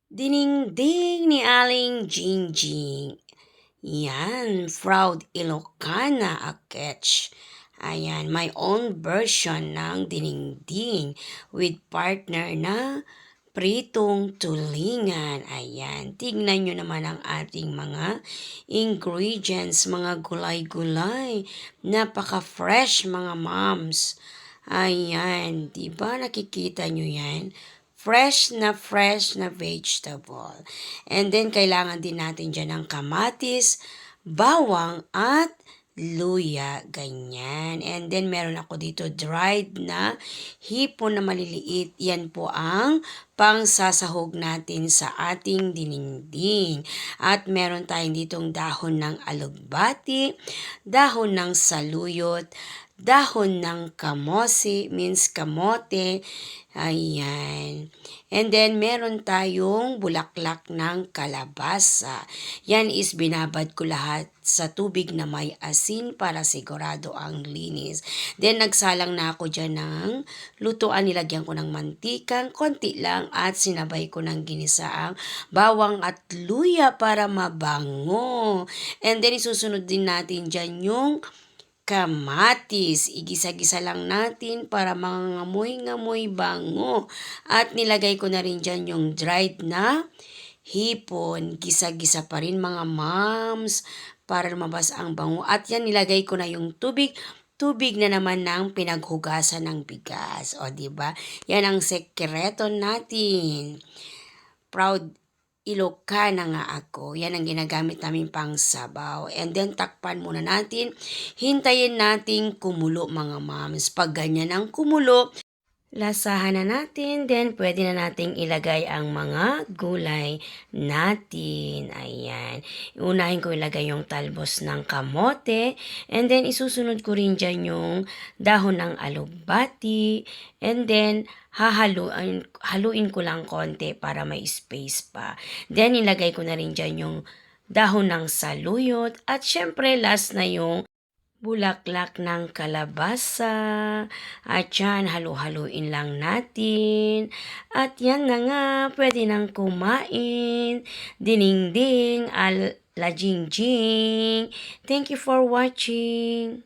Dinengdeng ni Aling Jingjing. Yan, proud Ilocana aketch. Ayan, my own version ng dinengding with partner na pritong tulingan. Ayan, tignan nyo naman ang ating mga ingredients, mga gulay-gulay. Napaka-fresh mga moms. Ayan, di ba nakikita nyo yan? Fresh na vegetable. And then, kailangan din natin dyan ng kamatis, bawang, at luya, ganyan. And then, meron ako dito dried na hipon na maliliit. Yan po ang pangsasahog natin sa ating dinengding. At meron tayong ditong dahon ng alugbati, dahon ng saluyot, dahon ng kamote, means kamote. Ayan. And then, meron tayong bulaklak ng kalabasa. Yan is binabad ko lahat sa tubig na may asin para sigurado ang linis. Then, nagsalang na ako dyan ng lutuan. Nilagyan ko ng mantikang, konti lang, at sinabay ko ng ginisaang bawang at luya para mabango. And then, isusunod din natin dyan yung kamatis. Igisa-gisa lang natin para mangangamoy-ngamoy bango. At nilagay ko na rin dyan yung dried na hipon. Gisa-gisa pa rin mga moms para lumabas ang bango. At yan nilagay ko na yung tubig. Tubig na naman ng pinaghugasan ng bigas. O, diba? Yan ang sekreto natin. Proud Ilocana nga ako. Yan ang ginagamit namin pang sabaw. And then, takpan muna natin. Hintayin nating kumulo mga moms. Pag ganyan ang kumulo, lasahan na natin, then pwede na nating ilagay ang mga gulay natin. Ayan. Unahin ko ilagay yung talbos ng kamote, and then isusunod ko rin dyan yung dahon ng alugbati, and then haluin ko lang konti para may space pa. Then ilagay ko na rin dyan yung dahon ng saluyot, at syempre last na yung bulaklak ng kalabasa. At yan, halu-haluin lang natin. At yan na nga, pwede nang kumain. Dinengdeng, la jingjing. Thank you for watching.